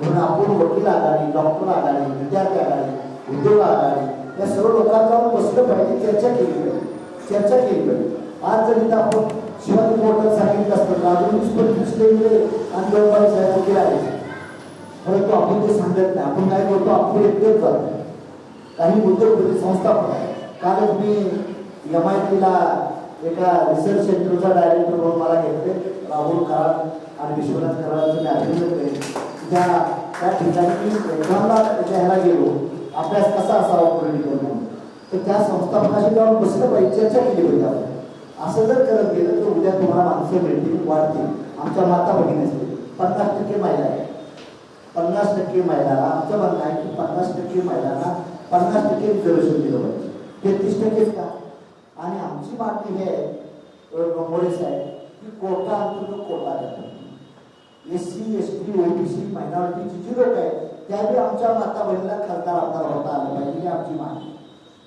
म्हणून आपण वकील आघाडी, डॉक्टर आघाडी, विद्यार्थी आघाडी, उद्योग आघाडी या सर्व लोकांना बसलं पाहिजे, चर्चा केली पाहिजे. आज जर इथं आपण शिवाजी मोठं सांगितलं असतं राजूनीच पण दिसले आणि गौरवाई साहेब वगैरे आहे, परंतु आपण ते सांगत नाही. आपण काय करतो, आपण एकटेच जातो. काही उद्योगपती संस्थापक आहे. कालच मी MIT एका रिसर्च सेंटरचा डायरेक्टर म्हणून मला घेतले, राहुल कराड आणि विश्वनाथ कराडांचं मी अभिनंदन करेन. त्या ठिकाणी एक्झामला ह्याला गेलो, अभ्यास कसा असावा पॉलिटिकल म्हणून, तर त्या संस्थापनाशी जाऊन बसलं पाहिजे, चर्चा केली पाहिजे आपण. असं जर करत गेलं तर उद्या तुम्हाला माणसं मिळतील, वाढतील. आमच्या माता भगिनी असतील 50% महिला आहे, 50% महिलांना आमचं म्हणणं आहे की 50% महिलांना 50% रिझर्वेशन दिलं पाहिजे. 33% का? आणि आमची मागणी हे मोरे साहेब की कोटा अंतर्गत कोटा द्या. SC, ST, OBC मायनॉरिटीची जी लोक आहेत त्यावेळी आमच्या माता बहिणीला खासदार आमदार होता आलं पाहिजे, ही आमची मागणी.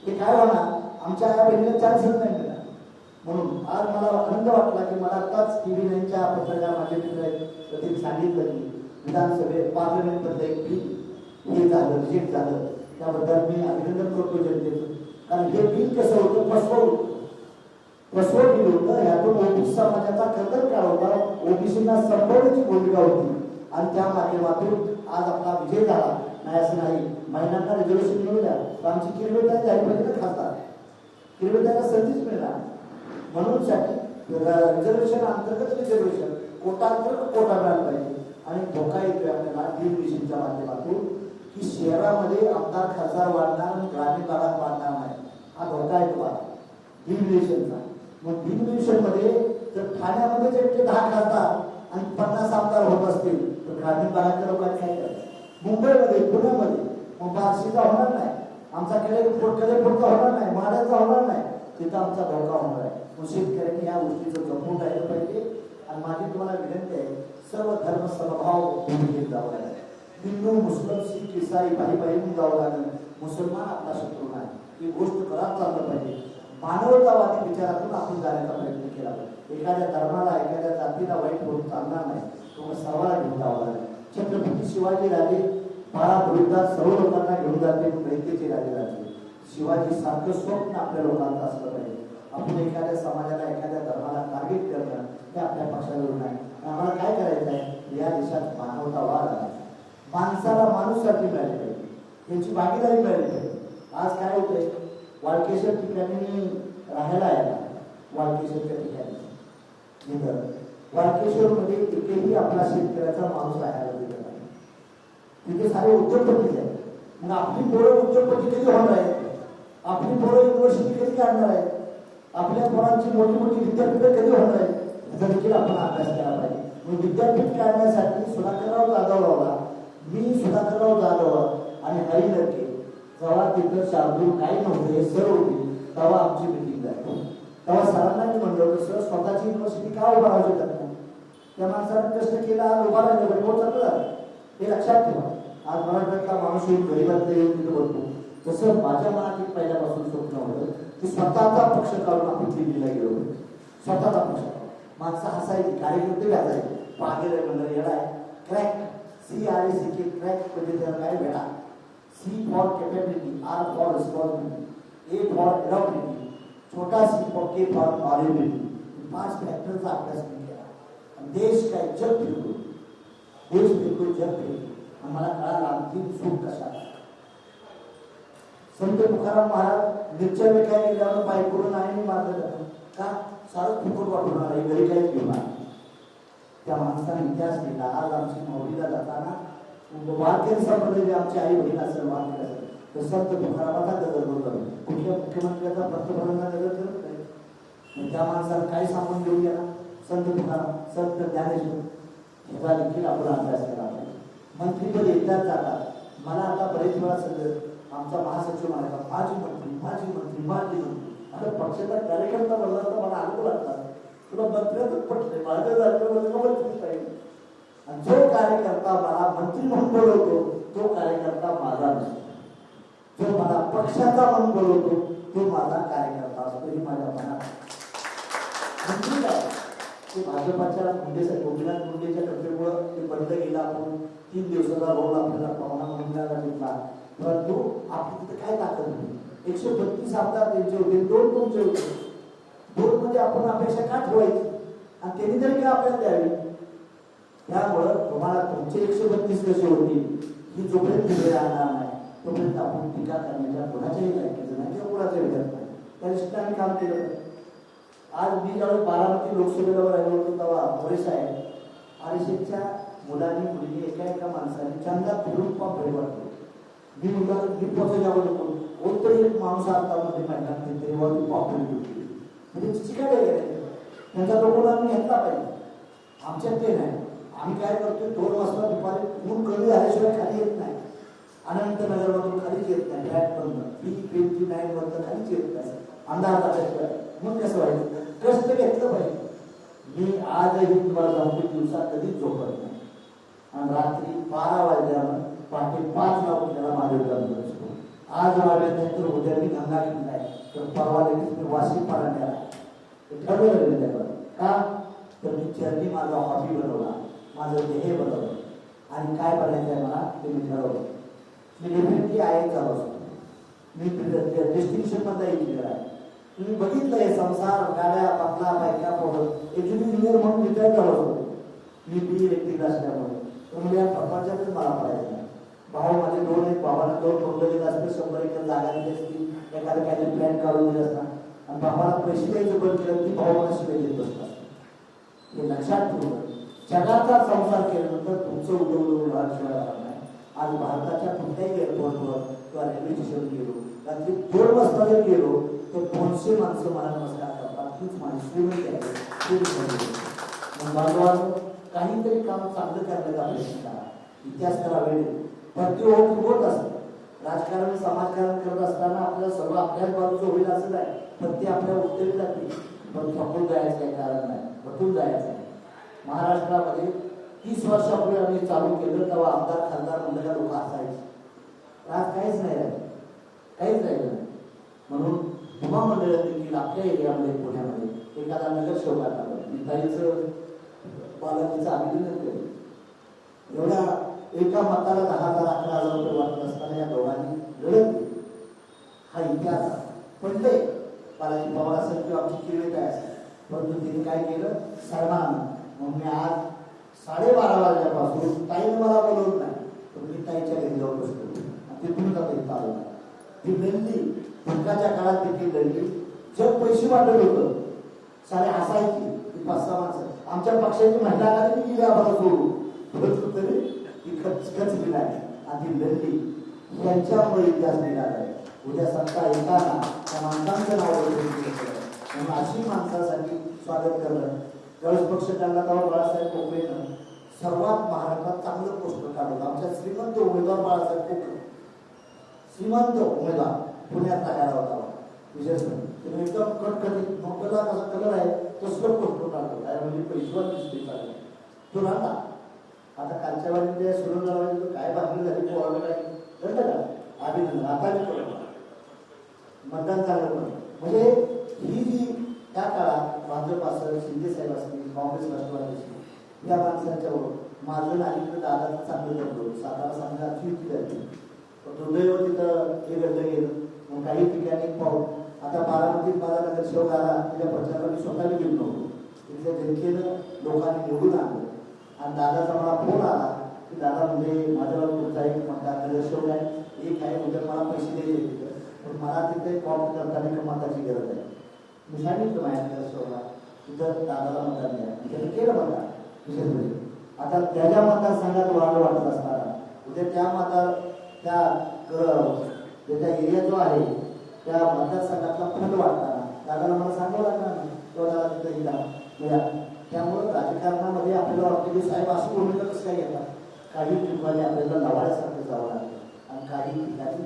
हे काय होणार, आमच्या या बहिणीला चान्सच नाही मिळणार. म्हणून आज मला आनंद वाटला की मला आताच TV9च्या पत्रकार माझे मित्र आहेत तर ते सांगितलं की विधानसभेत पार्लमेंटमधलं एक बिल हे झालं, रिजेक्ट झालं. त्याबद्दल मी अभिनंदन करतो जनतेचं. कारण हे बिल कसं होतं, फसवून बिल होतं. यातून OBC समाजाचा कदर काय होता, OBCना संपवण्याची भूमिका होती आणि त्या माध्यमातून आज आपला विजय झाला. नाही असं नाही, महिलांना रिझर्वेशन मिळू द्या, तर आमची किरवेताई झाली पाहिजे ना खासदार, किरवेताईला संधीच मिळणार. म्हणून साठी रिझर्वेशन अंतर्गत रिझर्वेशन, कोटा अंतर्गत कोटा मिळाला पाहिजे. आणि धोका येतोय आपल्याला डिव्हिजनच्या माध्यमातून की शहरामध्ये आमदार खासदार वाढणार आणि ग्रामीण भागात वाढणार नाही. हा धोका आहे तुम्हाला डिव्हिजनचा. मग डिव्हिजनमध्ये जर ठाण्यामध्ये जर 10 खासदार आणि 50 आमदार होत असतील तर ग्रामीण भागातल्या लोकांनी काय करायचं? मुंबईमध्ये, पुण्यामध्ये मग बार्शीचा होणार नाही, आमचा कलेपूरचा होणार नाही, माड्याचा होणार नाही, तिथं आमचा धोका होणार आहे. मग शेतकऱ्यांनी या गोष्टीचं जपून राहिलं पाहिजे. आणि माझी तुम्हाला विनंती आहे, सर्व धर्म समभाव भूमिकेत जावं लागेल. हिंदू, मुस्लिम, शीख, इसाई भाई बहिणी जावं लागेल. मुसलमान आपला शत्रू नाही, ही गोष्ट करत चाललं पाहिजे. मानवतावादी विचारातून आपण जाण्याचा प्रयत्न केला पाहिजे. एखाद्या धर्माला, एखाद्या जातीला वाईट होऊन चालणार नाही, तो सर्वांना घेऊन जावं लागेल. छत्रपती शिवाजी राजे विरुद्धात सर्व लोकांना घेऊन जाते, रयतेचे राजे राजे. शिवाजी सारखं स्वप्न आपल्या लोकांचं असलं पाहिजे. आपण एखाद्या समाजाला, एखाद्या धर्माला टार्गेट करणं हे आपल्या पक्षावर नाही. आम्हाला काय करायचं आहे, या देशात मानवतावाद आहे. माणसाला माणूसाठी मिळाली पाहिजे, त्यांची भागीदारी मिळाली पाहिजे. आज काय होतंय, वाळकेश्वर ठिकाणी राहायला आहे, वाळकेश्वरच्या ठिकाणी वाळकेश्वरमध्ये तिथेही आपला शेतकऱ्याचा माणूस राहायला दिला नाही. तिथे सारे उद्योगपती आहेत. मग आपली पोरं उद्योगपती कधी होणार आहेत, आपली पोरं युनिव्हर्सिटी कधी काढणार आहेत, आपल्या पोरांची मोठी मोठी विद्यापीठं कधी होणार आहेत, याचा देखील आपण अभ्यास केला पाहिजे. मग विद्यापीठ काढण्यासाठी सुधाकरराव जाधवरावला, मी सुधाकरराव जाधव आणि हरी लडके जेव्हा तिथं शार्दूल काही नव्हते, हे सर होते, तेव्हा आमची मिटिंग झाली. तेव्हा सरांना मी म्हणलं होतं, सर स्वतःची युनिव्हर्सिटी का उभा राहू शकत नाही? त्या माणसाने कष्ट केला, आज उभा राहिलं पाहिजे, बहुत चांगलं झालं. हे लक्षात ठेवा. आज मराठवाड्यातला माणूस येऊन गरीबातला येऊन तिथं बघतो. तसं माझ्या मनात एक पहिल्यापासून स्वप्न होतं की स्वतःचा पक्ष काढून आपण दिल्लीला गेलो. स्वतःचा पक्ष माणसं हसायची, कार्यकर्ते व्याजायचे, पागेला म्हणलं येडा आहे. क्रॅक CRACK क्रॅक म्हणजे त्याला काय भेटा. C for capability, R for responsibility, A for adaptability, छोटा C for K for knowability. 5 फॅक्टरचा अभ्यास केला. देश काय जग फिरतो, देश फिरतो, जग फिरतो. आम्हाला कळाला अंतिम सुख कशा. संत तुकाराम महाराज मिरच्या विकायला गेल्यावर बायकोरून आणि मारलं जातं का, सारं फुकट वाटून आलं, घरी काहीच घेऊन आलं. त्या माणसाने इतिहास लिहिला. आज आमची माऊलीला जाताना वारकरी संप्रदाय आमची आई बहीण असेल, वारकरी असेल, तर संत तुकारामाचा गजर बोलतो. कुठल्या मुख्यमंत्र्याचा पंतप्रधानांना गजर करत नाही. त्या माणसाला काय सांगून घेऊन गेला संत तुकाराम, संत ज्ञानेश्वर. ह्याचा देखील आपण अभ्यास केला पाहिजे. मंत्रीपद एकदाच जातात. मला आता बरेच वेळा सगळं आमचा महासचिव म्हणाला, माझी मंत्री माझी मंत्री माझी मंत्री. आता पक्षाचा कार्यकर्ता बोलला तर मला अनुभव लागतात, तुला मंत्र्यातच पटले, माझ्या जागेवर मंत्री पाहिजे. आणि जो कार्यकर्ता मला मंत्री म्हणून बोलवतो तो कार्यकर्ता माझा नसतो. जो मला पक्षाचा म्हणून बोलवतो तो माझा कार्यकर्ता असतो. ही माझ्या मनात मंत्री काय ते भाजपाच्या गोपीनाथ मुंडेच्या कथेमुळं ते बंद केलं. आपण 3 दिवसाचा रोल आपल्याला पाहुणा म्हणून घेतला, परंतु आपली तिथे काय ताकद नाही. 132 आमदार त्यांचे होते, 2 तुमचे होते. 2 मध्ये आपण अपेक्षा का ठेवायची आणि त्यांनी तरी काय आपल्याला द्यावी. त्यामुळं तुम्हाला तुमचे 132 कसे होतील ही जोपर्यंत तिकडे राहणार नाही तोपर्यंत आपण टीका करण्याच्या कोणाच्याही लायकीचं नाही किंवा कोणाच्या विचारत नाही. त्या दृष्टीने आम्ही काम केलं. आज मी ज्यावेळी बारामती लोकसभेला राहिलो होतो तेव्हा मोरे साहेब आरिशेच्या मुलांनी मुलीने एका माणसाने चंदा फिरून पण भरी वाटतो. मी मुलाला मी पोहोचल्यावर नको कोणतरी एक माणूस आता मध्ये मैदान तेव्हा ती पॉपुलर होती. म्हणजे चिकाडे गेले त्यांचा लोक आम्ही घेतला पाहिजे. आमच्यात ते नाही. आम्ही काय करतोय 2 वाजता दुपारी ऊन कमी झाल्याशिवाय खाली येत नाही. अनंतनगरमधून खालीच येत नाही. फ्लॅट बंद 329 वरतं खालीच येत नाही अंधार झाल्याशिवाय. मग कसं व्हायचं. कष्ट घेतलं पाहिजे. मी आजही तुम्हाला सांगतो दिवसा कधीच झोपत नाही आणि रात्री 12 वाजल्यावर पहाटे 5 ला उठल्याला माझ्या काम असतो. आज वाढत नाही तर उद्या मी गंगा नाही तर परवा लगेच मी वाशी पारायणाला ठरवलं त्यावर. का तर मी चरणी माझा हॉबी बनवला, माझं ध्येय बनवलं आणि काय बनायचं आहे मला ते मी ठरवलं. मी डेफिनेटली आहे झालो असतो. मी डिस्टिंक्शन मधला इंजिनियर आहे. तुम्ही बघितलं हे संसार गाड्या बंगला बायका पोरं इंजिनियर म्हणून रिटायर झालो होतो मी बी इलेक्ट्रिक असल्यामुळे. तर या प्रपंचातच मला पडायचं नाही. भाऊ माझे 2 आहेत. भावाला 2 तोंड दिले असते 100 एकर जागा दिली असती एखादं काहीतरी प्लॅन काढून दिले असता आणि भावाला पैसे द्यायचं बंद केलं ती भाऊ मला शिवाय देत असतात. हे लक्षात ठेवलं. जगाचा संसार केल्यानंतर तुमचं उडवून शिवाय राहणार नाही. आज भारताच्या कुठल्याही एअरपोर्टवर किंवा रेल्वे स्टेशन गेलो रात्री 2 वाजता जर गेलो तर 200 माणसं मला नमस्कार करतात. हीच माझी श्रीमंती आहे. बाजूबाजू काहीतरी काम चांगलं करण्याचा प्रयत्न करा. इतिहास करा वेळ भरती होत असतं. राजकारण समाजकारण करत असताना आपल्याला सर्व आपल्याच बाजूचं होईल असं नाही. पण ते आपल्या उत्तरी जाते पण थकून जायचं काही कारण नाही. भटून जायचं आहे. महाराष्ट्रामध्ये 30 वर्षापूर्वी आम्ही चालू केलं तेव्हा आमदार खासदार म्हणलेल्या लोक असायचे. आज काहीच नाही राहिलं. काहीच राहिलं नाही. म्हणून युवा मंडळ देखील आपल्या एरियामध्ये पुण्यामध्ये एखादा नगरसेवक आला ताईचं बालाजीचं अभिनंदन केलं. एवढ्या एका मताला 10,000 11,000 रुपये वाटत असताना या दोघांनी लढत केली. हा इतिहास पडले बालाजी पवार असेल किंवा आमची किरवे काय असेल परंतु तिने काय केलं सन्मान. मग मी आज 12:30 वाजल्यापासून ताईने मला बोलवत नाही तर मी ताईच्या घरी जाऊन बसतो. तिथून जाता चालू ती लढली. धोकाच्या काळात देखील लढली. जग पैसे वाटत होतं सारे हसायची 5-6 माणसं. आमच्या पक्षाची महिला आघाडी गेली आम्हाला सोडून तरी ती खच दिला आहे आणि ती लढली. यांच्यामुळे इतिहास निघाला आहे. उद्या सत्ता येताना त्या माणसांचं नाव म्हणून अशी माणसासाठी स्वागत करणं. ज्यावेळेस पक्ष काढला तेव्हा बाळासाहेब कोकरेनं सर्वात महाराष्ट्रात चांगलं पोस्टर काढलं. आमच्या श्रीमंत उमेदवार बाळासाहेब कोकरे श्रीमंत उमेदवार पुण्यातला काढला होता विशेष तुम्ही एकदम कटकटीत नोकरला कसा कलर आहे तसलं पोस्टर काढतो. काय म्हणजे पैशेवर दिसते चालेल तो राहता. आता कालच्या वाजता सुरू झाला काय बातमी झाली तो ऑर्डर आहे कळलं का अभिनंदन. आता मतदान चाललं पण म्हणजे ही जी त्या काळात भाजप असेल शिंदे साहेब असतील काँग्रेस राष्ट्रवादी असतील या माणसांच्यावर माझं अलीकडे दादाचं चांगलं जमलो. सातारा संघाची युती झाली पण दुर्दैव तिथं हे घडलं गेलं. मग काही ठिकाणी पाहून आता बारामतीत माझा नगरसेवक आला तिच्या प्रचाराला मी स्वतःला गेलो नव्हतो. तिथल्या जनतेनं लोकांनी निवडून आणलं आणि दादाचा मला फोन आला की दादा म्हणजे माझ्यावर तुमचा एक मतदार नगरसेवक आहे एक आहे उद्या मला पैसे द्यायचे तिथं पण मला तिथे कॉप करताना मताची गरज आहे. मी सांगितलं माझ्या नगरसेवकला तिथं दादाला मतदान द्या. त्याने केलं मतदान विशेष म्हणजे. आता त्याच्या मतदारसंघात वाटत असताना उद्या त्या त्याच्या एरिया जो आहे त्या मतदारसंघातला फंड वाटताना दादाला मला सांगावं लागणार नाही तो दादा तिथं हिला. त्यामुळं राजकारणामध्ये आपल्याला वाटतं की साहेब अशी भूमिका कसं काय घेतात. काही ठिकाणी आपल्याला लवाड्यासारखं जावं लागतं आणि काही ठिकाणी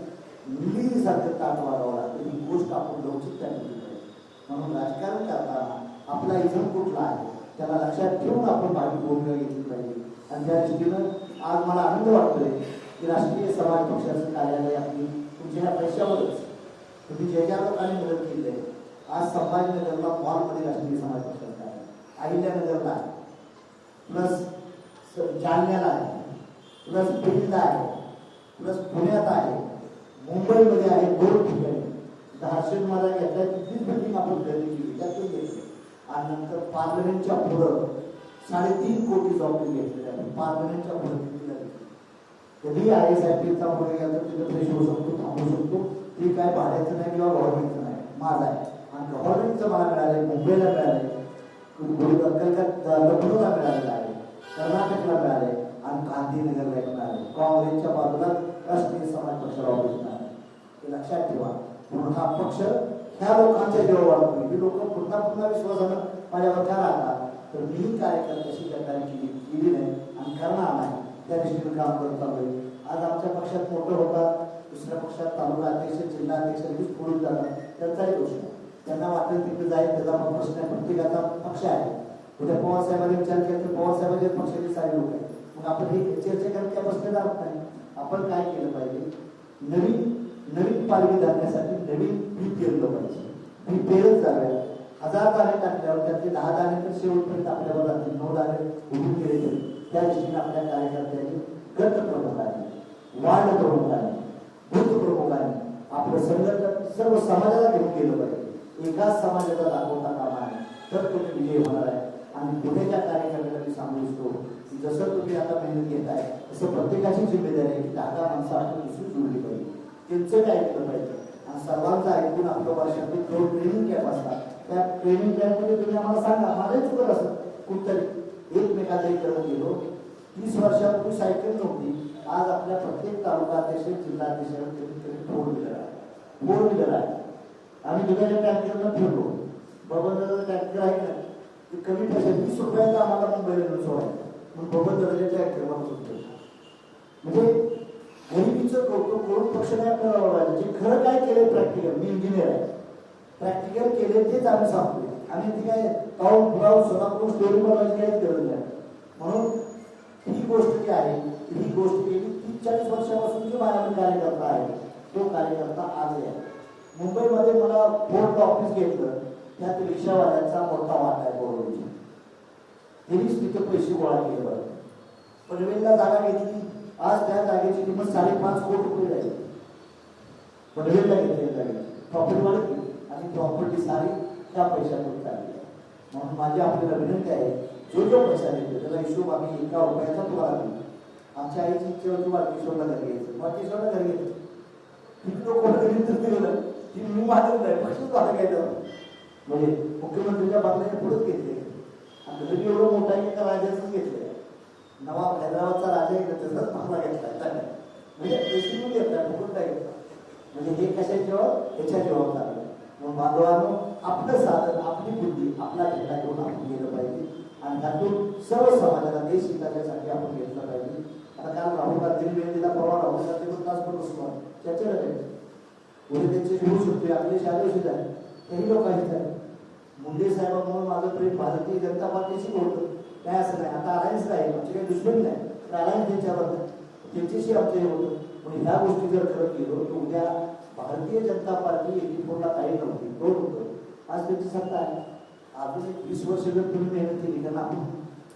मिलीसारखं ताट वाढावं लागतं. ही गोष्ट आपण लवचिकता केली पाहिजे. म्हणून राजकारण करताना आपला इजम कुठला आहे त्याला लक्षात ठेवून आपण बाकी भूमिका घेतली पाहिजे. आणि त्या दृष्टीनं आज मला आनंद वाटतोय की राष्ट्रीय समाज पक्षाचं कार्यालय आपली तुमच्या ह्या पैशावरच तुम्ही ज्या ज्या लोकांनी मदत केली आहे. आज संभाजीनगरला मॉलमध्ये राष्ट्रीय समाज पक्षाचं कार्यालय अहिल्यानगरला आहे, प्लस जालन्याला आहे, प्लस बीडला आहे, प्लस पुण्यात आहे, मुंबईमध्ये आहे, 2 ठिकाणी. धारशेन मला घेतल्या तिथलीच बिल्डिंग आपण खरेदी केली, त्यातून घेतली. आणि नंतर पार्लमेंटच्या पुढं 3.5 कोटी जॉब घेतलेले आहे. पार्लमेंटच्या पुढे किती झाली? कधी ISIPचा पुढे गेला तर तिथं फ्रेश होऊ शकतो, थांबू शकतो. ते काय भाड्याचं नाही किंवा गव्हर्नमेंटचं नाही, माझं आहे. आणि गव्हर्नमेंटचं मला मिळालं, मुंबईला मिळालं, लखनौला मिळालेलं आहे, कर्नाटकला मिळाले आणि गांधीनगरला एक मिळाले. काँग्रेसच्या बाजूला राष्ट्रीय समाज पक्षाला ऑफिस मिळाले. हे लक्षात ठेवा. म्हणून हा पक्ष ह्या लोकांच्या जेव्हा वाढतो ही लोक पुन्हा विश्वासानं माझ्यावर का राहतात, तर मी कार्यकर्त्याशी गद्दारी केली नाही आणि करणार नाही. त्या दृष्टीने काम करत चालू. आज आमच्या पक्षात मोठं होतात, दुसऱ्या पक्षात तालुका अध्यक्ष, जिल्हा अध्यक्ष लगेच पुढून जातात, त्यांचाही दोष नाही. त्यांना वाटेल तिकडे जाईल, त्याचा प्रश्न आहे. प्रत्येकाचा पक्ष आहे. उद्या पवार साहेबांनी विचार केला तर पवार साहेबांच्या पक्षाचे सारे लोक आहेत. मग आपण हे चर्चा करत त्या बसलेला आहोत नाही. आपण काय केलं पाहिजे? नवीन पालवी धरण्यासाठी नवीन बी पेरलं पाहिजे. बी पेरत जाव्या. 1000 दाणे टाकल्यावर त्यातले 10 दाणे तर शेवटपर्यंत आपल्यावर जातील, 9 दाणे उभून गेले तरी. त्या दृष्टीने आपल्या कार्यकर्त्यांनी, गट प्रमुखांनी, वार्ड प्रमुखांनी, बूथ प्रमुखांनी आपलं संघटन सर्व समाजाला घेऊन गेलं पाहिजे. एकाच समाजाचा दाखवता कामा आहे तर तुम्ही विजय होणार आहे. आणि पुण्याच्या कार्यकर्त्याला मी सांगू इच्छितो की जसं तुम्ही आता मेहनत घेत आहे तसं प्रत्येकाची जिम्मेदारी आहे की 10 माणसं आपण दुसरी जोडली पाहिजे, त्यांचं काय ऐकलं पाहिजे. आणि सर्वांचं ऐकून आपल्या वर्षातून 2 ट्रेनिंग कॅम्प असतात. त्या ट्रेनिंग कॅम्पमध्ये तुम्ही आम्हाला सांगा, माझंही चुकत असं कुठतरी एकमेकालाही करून गेलो. 30 वर्षापूर्वी सायकल नव्हती, आज आपल्या प्रत्येक तालुका अध्यक्ष, जिल्हा अध्यक्ष 4 व्हीलर आहे. आम्ही दुधाच्या टँकरनं फिरलो. बबनदादाचा टँकर आहे ना, ते कमी पैशात 20 रुपयाचा आम्हाला मुंबईला नेऊन सोडायचं. मग बबनदादाच्या टँकरला सुटतो. म्हणजे गरिबीचं कौतुक करून पक्ष नाही आपल्याला वाढवायचं. जे खरं काय केलंय प्रॅक्टिकल, मी इंजिनियर आहे, प्रॅक्टिकल केले तेच आम्ही सांगतोय. आणि ती काय काऊन फुलाव सोलापूर स्टोरी बनवायची काहीच गरज नाही. म्हणून ही गोष्ट जी आहे ही गोष्ट गेली 30-40 वर्षापासून जो माझ्याकडे कार्यकर्ता आहे तो कार्यकर्ता आजही आहे. मुंबईमध्ये मला फोर्ट ऑफिस घेतलं, त्यात रिक्षावाल्यांचा मोठा वाटा आहे. बोरवलीची त्यांनीच तिथं पैसे गोळा केले. बरं, पनवेलला जागा घेतली, आज त्या जागेची किंमत 5.5 कोटी रुपये जाईल. पनवेलला घेतली जागे प्रॉपर्टी वाढली आणि प्रॉपर्टी सारी त्या पैशातून चालली आहे. म्हणून माझी आपल्याला विनंती आहे, जो पैसा देतो त्याला हिशोब आम्ही 1 रुपयाचा तुम्हाला देऊ. आमच्या आईची इच्छा होती वाटकेश्वरला घर घ्यायचं, वाटकेश्वरला घर घ्यायचं. किती लोक दिलं ती मी मागत नाही, पक्षच भाग घ्यायचं. म्हणजे मुख्यमंत्रीच्या बांगल्याच्या पुढेच घेतले. आणि घरी एवढं मोठा आहे की त्या राजाच घेतलंय. नवाब हैदराबादचा राजा आहे त्याचाच बांगला घेतला. म्हणजे पैसे घेतला, फुकट काय घेतला. म्हणजे हे कशा जेव्हा ह्याच्या जेव्हा चाललं. म्हणून बांधवांनो, आपलं साधन, आपली बुद्धी, आपला झेंडा घेऊन आपण गेलं पाहिजे. आणि त्यातून सर्व समाजाला देश हिताच्यासाठी आपण घेतलं पाहिजे. आता काल राहुल गांधी वेळ दिला, परवा राहुल गांधी पण तास पण बसलो चर्चेला जायचं. पुढे त्यांचे होऊ शकते, आपले शालेय आहे, तेही लोकांचीच आहे. मुंडे साहेबांमुळे माझं प्रेम भारतीय जनता पार्टीशी होतं, काय असं नाही. आता अलायन्स नाही, आमची काही दुश्मनी नाही, तर अलायन्स त्यांच्याबद्दल त्यांच्याशी आमचं हे होतं. पण ह्या गोष्टी जर करत गेलो तर उद्या भारतीय जनता पार्टी 84ला काही नव्हती, 2 होतं, आज त्यांची सत्ता आहे. अजून 20 वर्ष जर तुम्ही मेहनत केली, कारण आपण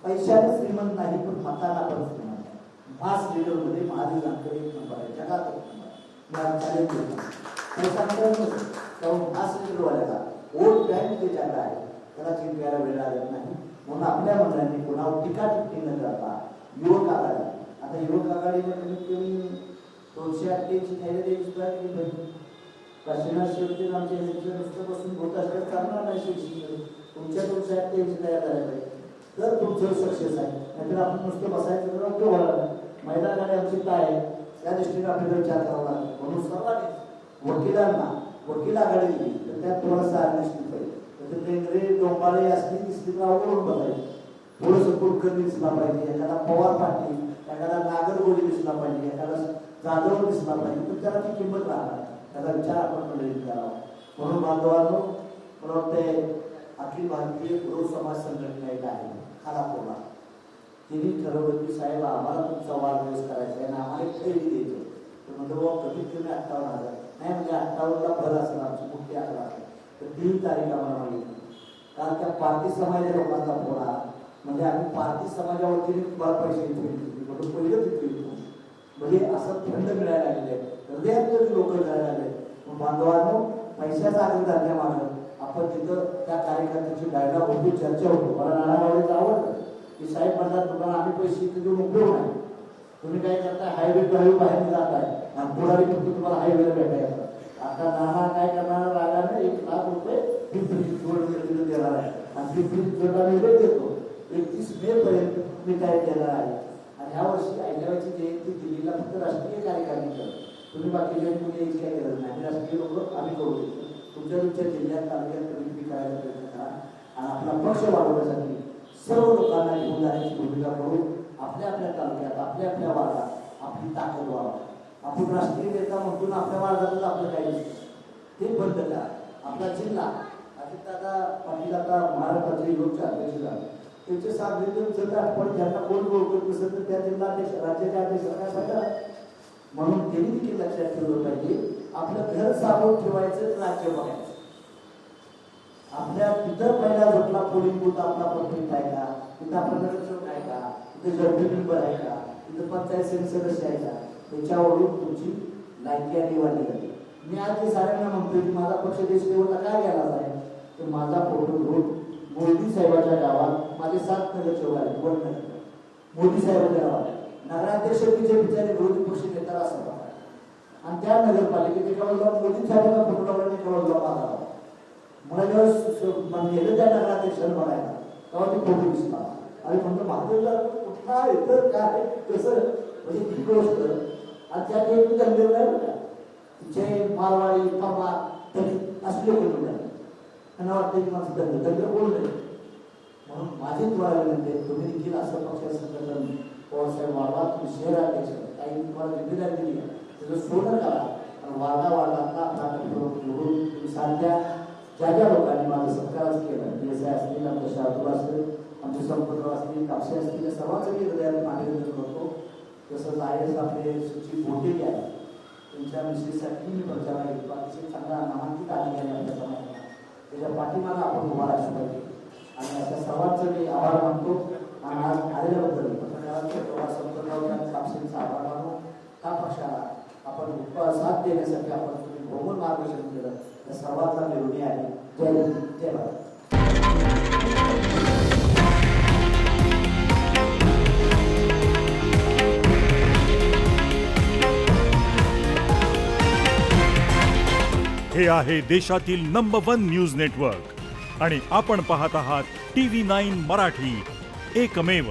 पैशाने श्रीमंत नाही पण मताला पण श्रीमंत आहे. मास लीडरमध्ये महादेव जानकर 1 नंबर आहे, जगात 1 नंबर आहे. पैसा कारण मास लीडरवाल्याला वोट बँक जे जागा आहे त्याला जिंकायला वेळ लागत नाही. म्हणून आपल्या मंडळांनी कोणावर टीका टिप्पणी न करता युवक आघाडी, आता युवक आघाडीने कमीत कमी 288ची तयारी द्यायची सुद्धा केली पाहिजे. काशीनाथ शेवटी आमच्या नुसतं बसून होत असल्यास चालणार नाही. शेवटी तुमच्या 288ची तयार झाली पाहिजे तर तुमचं सक्सेस आहे. नाहीतर आपण नुसतं बसायचं तर उपयोग होणार नाही. महिला आघाडी आमची काय आहे त्या दृष्टीने आपल्याला विचार करावा लागेल. म्हणून सर्वांनी वकिलांना वकील आघाडी दिली तर त्यात थोडंसं दिसली पाहिजे. तर डोंबाळे असली दिसली तर अवघड बघायची. थोडंसं कुलकर दिसला पाहिजे, एखादा पवार पाटील, एखादा नागरगोळी दिसला पाहिजे, एखादा जाधव दिसला पाहिजे, तर त्याला ती किंमत राहणार. त्याचा विचार आपण मंडळीत करावा. म्हणून बांधवांनो, मला वाटते अखिल भारतीय गुरु समाज संघटना एक आहे खालापूरला, तिने ठरवलं की साहेब आम्हाला तुमचा वाढदिवस करायचा आहे आणि आम्हाला खरेदी द्यायचं. तर म्हणतो बाबा कमीत कमी 58,000 नाही, म्हणजे 58ला भर असेल आमची मोठी आकडा असेल तर 3 तारीख आम्हाला मागितली. कारण त्या पारधी समाजाच्या लोकांचा फोन आला म्हणजे आम्ही पारधी समाजा वतीने तुम्हाला पैसे म्हणून पहिलं तिथे येतो म्हणजे असं फंड मिळायला लागले हृदयात लोक मिळायला लागले. बांधवांनो पैशाचा आग्रह धरण्यामागं आपण तिथं त्या कार्यकर्त्याची डायलॉग होती चर्चा होतो. मला नानाभाऊचं आवडतं की साहेब म्हणतात तुम्हाला आम्ही पैसे इथे देऊन उपयोग नाही. तुम्ही काय करताय हायवे बाहेर जाताय आणि पुढारी फक्त तुम्हाला हायवेला भेटायचं. आता नाना काय करणार रागाने 1 लाख रुपये पिंपरी चिंचवड देणार आहे आणि पिंपरी चिंचवडला मी वेळ देतो 31 मे पर्यंत मी काय देणार आहे. आणि ह्या वर्षी अहिल्याबाईची जयंती दिल्लीला फक्त राष्ट्रीय कार्यकारिणी करतो. तुम्ही बाकीच्या मुली यायची काही गरज नाही. राष्ट्रीय लोक आम्ही करू देतो. तुमच्या जिल्ह्यात तालुक्यात कधी करायला प्रयत्न करा आणि आपला पक्ष वाढवण्यासाठी सर्व लोकांना घेऊन जाण्याची भूमिका करून आपल्या आपल्या तालुक्यात आपल्या आपल्या वार्डात आपली ताकद व्हावा. आपण राष्ट्रीय नेता म्हणून आपल्या वार्डातच आपलं काही नसतं ते बंद करा. आपला जिल्हा अजितदादा पाटील आता महाराष्ट्राचे लोकचे अध्यक्ष झाले त्यांचे 7 दिवस आपण ज्यांना कोण ओळखत नसेल तर त्या जिल्हाध्यक्ष राज्याच्या अध्यक्षांना सांगा. म्हणून त्यांनी देखील लक्षात ठेवलं पाहिजे आपलं घर सावध ठेवायचं राज्य बघायचं. आपल्या तिथं पहिला झोपला पोलिंग बूथ आपला परफेक्ट आहे का, तिथं आपण नगरसेवक आहे का, तिथे जडपी मेंबर आहे का, तिथं पंचायत समिती सदस्य आहे का, त्याच्यावरून तुमची लायकी आणि निवडली जाते. मी आज ते साऱ्यांना म्हणतोय की माझा पक्ष देश लेवलला काय गेला आहे तर माझा फोटो घेऊन मोदी साहेबांच्या गावात माझे 7 नगरसेवक आहेत. मोदी साहेबांच्या गावात नगराध्यक्ष बीजेपीच्या विरोधी पक्ष नेता असतात आणि त्या नगरपालिकेचे केवळ मोदी साहेबांना फोटो लावण्याने केवळ माझा मला जेव्हा नेलं त्या नगराध्यक्षांना बघायला तेव्हा ते फोटो दिसतात आणि म्हणतो महादेवला कुठला इतर काय कसं म्हणजे ती गोष्ट आणि त्यात एक दंगल नाही बघा जय मारवाडी पवार तरी असले बोलू नाही त्यांना वाटतं की माझं दंगल बोलू नये. म्हणून माझी तुम्हाला विनंती आहे तुम्ही देखील असं पक्ष संघटन पवारसाहेब वाढवा. तुम्ही शहराध्यक्ष काही तुम्हाला जिम्मेदारी दिली आहे त्याचं सोडं करा आणि वार्डातला आपला निवडून तुम्ही सारख्या ज्या ज्या लोकांनी माझं सत्कारच केलं देसाई असतील आमच्या शाहपूर असतील आमचे संपतराव असतील कापसे असतील या सर्वांचं मी हृदयात मान्यता करतो. तसंच IAS आपले सचिव भोटे आहे त्यांच्या मिसेससाठी मी प्रचार घेतो. अतिशय चांगला नामांकित अधिकारी आपल्या समाजाला त्याच्या पाठीमागा आपण उभा राहिला पाहिजे आणि अशा सर्वांचं मी आभार मानतो. आणि आज आलेल्याबद्दल संपतराव कापसेंचा आभार मानून त्या पक्षाला आपण साथ देण्यासाठी आपण तुम्ही भौगोल मार्गदर्शन केलं त्या सर्वांचा मी ऋणी आहे. जय हिंद जय भारत. हे आहे देशातील नंबर 1 न्यूज नेटवर्क आणि आपण पाहत आहात TV9 मराठी, एकमेव.